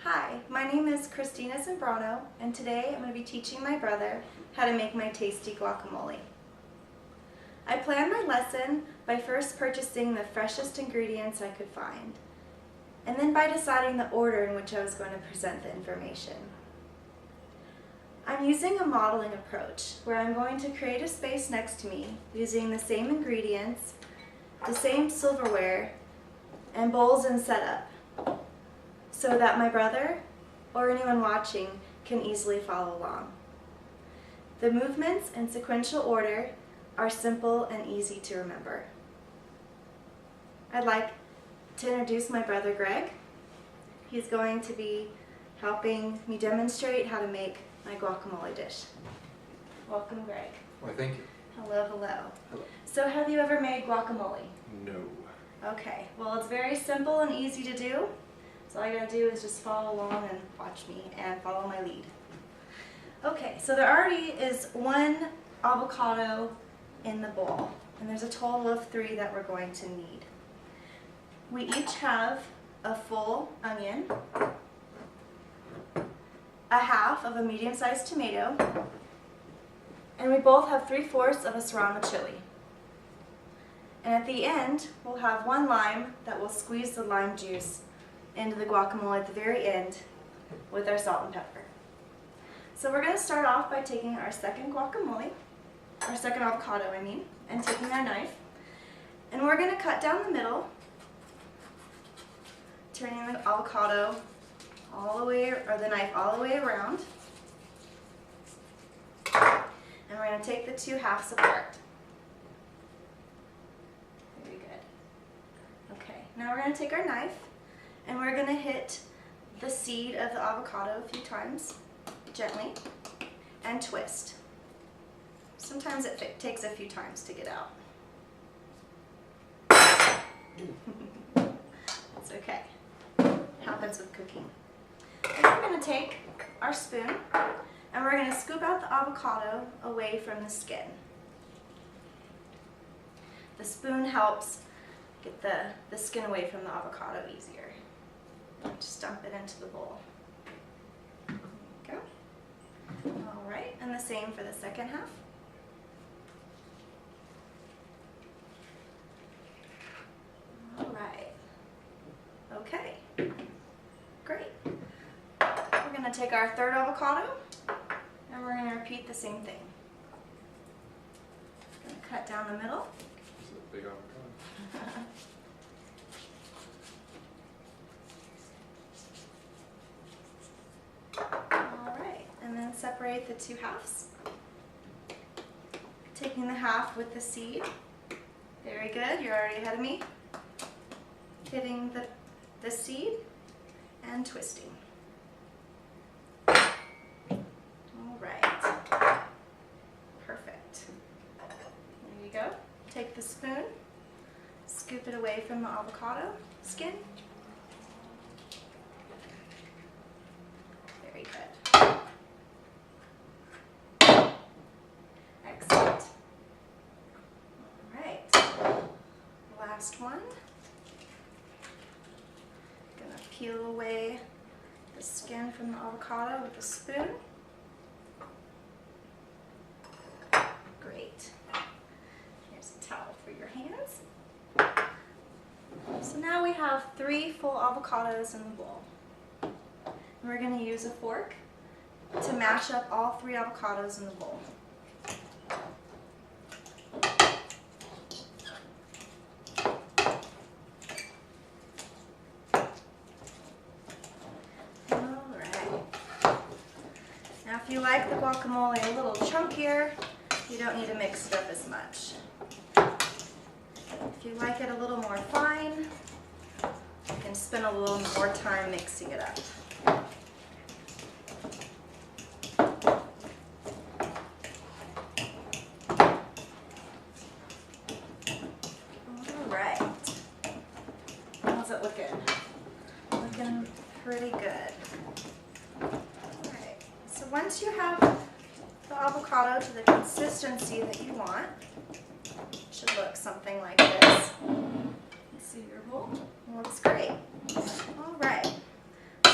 Hi, my name is Kristina Guacamole, and today I'm going to be teaching my brother how to make my tasty guacamole. I planned my lesson by first purchasing the freshest ingredients I could find, and then by deciding the order in which I was going to present the information. I'm using a modeling approach where I'm going to create a space next to me using the same ingredients, the same silverware, and bowls and setup, so that my brother or anyone watching can easily follow along. The movements in sequential order are simple and easy to remember. I'd like to introduce my brother Greg. He's going to be helping me demonstrate how to make my guacamole dish. Welcome, Greg. Why, thank you. Hello, hello. Hello. So have you ever made guacamole? No. Okay, well it's very simple and easy to do. So all you gotta do is just follow along and watch me and follow my lead. Okay, so there already is one avocado in the bowl, and there's a total of 3 that we're going to need. We each have a full onion, a half of a medium-sized tomato, and we both have 3/4 of a serrano chili. And at the end, we'll have 1 lime that will squeeze the lime juice into the guacamole at the very end with our salt and pepper. So we're going to start off by taking our second avocado, and taking our knife, and we're going to cut down the middle, turning the avocado all the way, or the knife all the way around, and we're going to take the 2 halves apart. Very good. Okay, now we're going to take our knife, and we're going to hit the seed of the avocado a few times, gently, and twist. Sometimes it takes a few times to get out. It's okay. It happens with cooking. Then we're going to take our spoon, and we're going to scoop out the avocado away from the skin. The spoon helps get the skin away from the avocado easier. Just dump it into the bowl. There you go. All right, and the same for the second half. All right. Okay. Great. We're going to take our third avocado, and we're going to repeat the same thing. Going to cut down the middle. This is a big avocado. Alright, and then separate the 2 halves. Taking the half with the seed. Very good, you're already ahead of me. Hitting the seed and twisting. Alright, perfect. There you go. Take the spoon, scoop it away from the avocado skin. Very good. Excellent. All right. Last one. Gonna peel away the skin from the avocado with a spoon. Great. Here's a towel for your hands. So now we have 3 full avocados in the bowl. We're going to use a fork to mash up all 3 avocados in the bowl. Alright. Now if you like the guacamole a little chunkier, you don't need to mix it up as much. If you like it a little more fine, you can spend a little more time mixing it up. Alright. How's it looking? Looking pretty good. Alright. So once you have the avocado to the consistency that you want, it should look something like this. You see your bowl? It looks great. Alright. So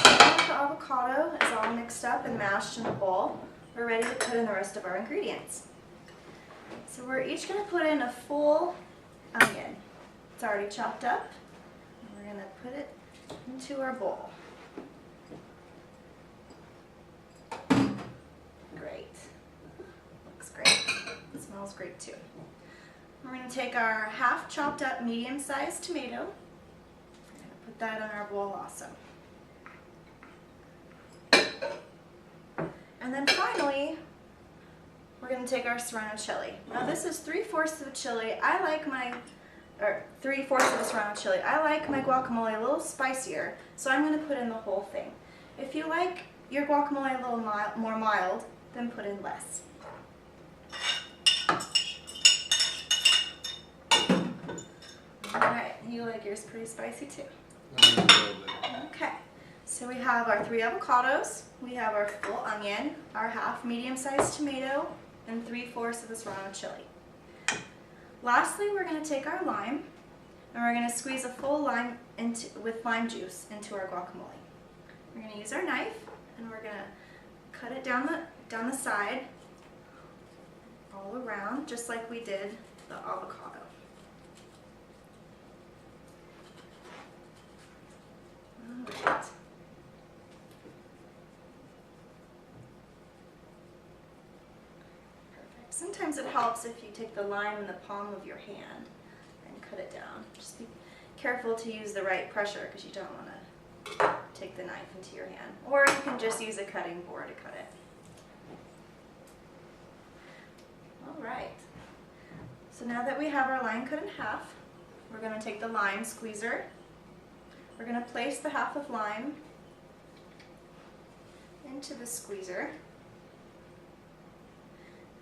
now the avocado is all mixed up and mashed in a bowl, we're ready to put in the rest of our ingredients. So we're each going to put in a full onion. It's already chopped up. And we're going to put it into our bowl. Great. Looks great. It smells great too. We're going to take our half chopped up medium-sized tomato. We're going to put that in our bowl also. And then finally, we're going to take our serrano chili. Now this is 3/4 of a chili. I like my, or 3/4 of a serrano chili. I like my guacamole a little spicier, so I'm going to put in the whole thing. If you like your guacamole a little more mild, then put in less. Alright, you like yours pretty spicy too. Okay, so we have our 3 avocados, we have our full onion, our half medium-sized tomato, and 3/4 of a serrano chili. Lastly, we're going to take our lime, and we're going to squeeze a full lime with lime juice into our guacamole. We're going to use our knife, and we're going to cut it down the side, all around, just like we did the avocado. All right. Sometimes it helps if you take the lime in the palm of your hand and cut it down. Just be careful to use the right pressure because you don't want to take the knife into your hand. Or you can just use a cutting board to cut it. Alright, so now that we have our lime cut in half, we're going to take the lime squeezer. We're going to place the half of lime into the squeezer.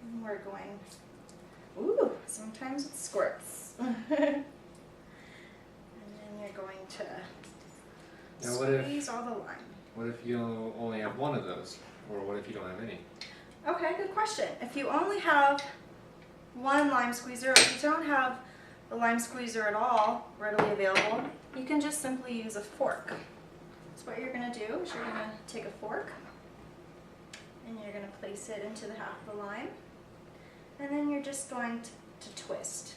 And we're going, ooh, sometimes it squirts. And then you're going to squeeze all the lime. What if you only have one of those? Or what if you don't have any? Okay, good question. If you only have one lime squeezer, or if you don't have the lime squeezer at all readily available, you can just simply use a fork. So what you're going to do is you're going to take a fork and you're going to place it into the half of the lime. And then you're just going to twist.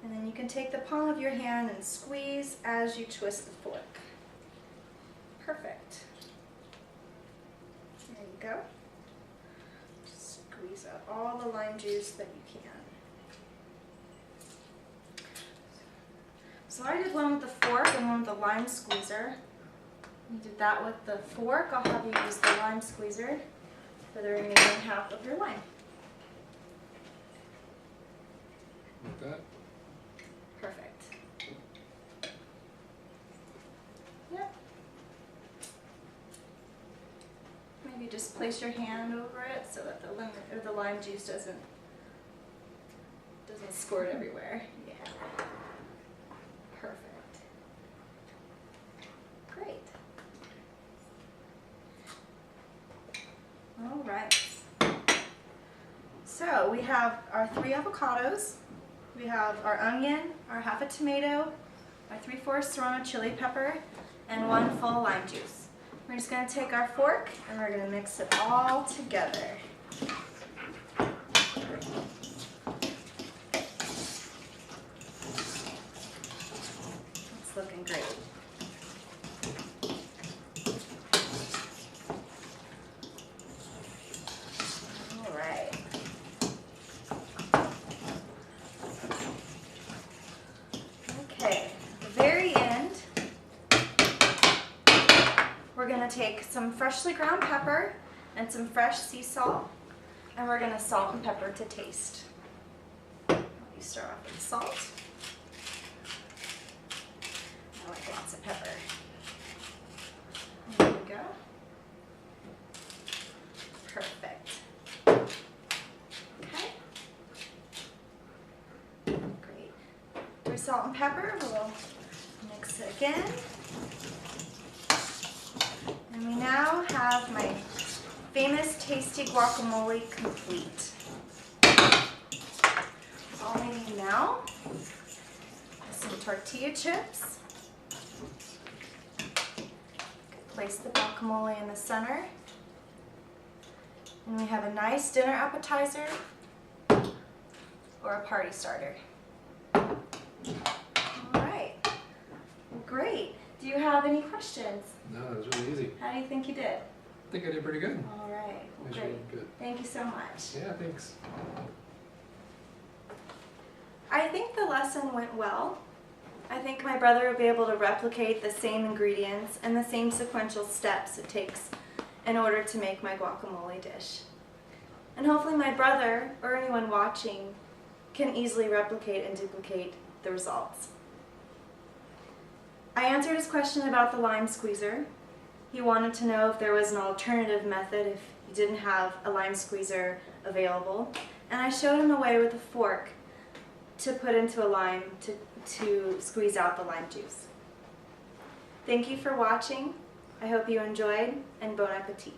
And then you can take the palm of your hand and squeeze as you twist the fork. Perfect. There you go. Just squeeze out all the lime juice that you can. So I did one with the fork and one with the lime squeezer. You did that with the fork. I'll have you use the lime squeezer for the remaining half of your lime. Like that? Perfect. Yep. Maybe just place your hand over it so that the lime juice doesn't squirt everywhere. Yeah. Perfect. Great. All right. So we have our 3 avocados. We have our onion, our half a tomato, our 3/4 serrano chili pepper, and 1 full lime juice. We're just going to take our fork and we're going to mix it all together. It's looking great. All right. Okay, at the very end, we're going to take some freshly ground pepper and some fresh sea salt, and we're going to salt and pepper to taste. You start off with salt. I like lots of pepper. There we go. Perfect. Okay. Great. With salt and pepper, we'll mix it again. And we now have my famous tasty guacamole complete. All we need now is some tortilla chips, Place the guacamole in the center. And we have a nice dinner appetizer or a party starter. All right, great. Do you have any questions? No, that was really easy. How do you think you did? I think I did pretty good. All right, well, That's great. really good. Thank you so much. Yeah, thanks. I think the lesson went well. I think my brother will be able to replicate the same ingredients and the same sequential steps it takes in order to make my guacamole dish. And hopefully my brother, or anyone watching, can easily replicate and duplicate the results. I answered his question about the lime squeezer. He wanted to know if there was an alternative method if he didn't have a lime squeezer available. And I showed him a way with a fork to put into a lime to squeeze out the lime juice. Thank you for watching. I hope you enjoyed, and bon appetit.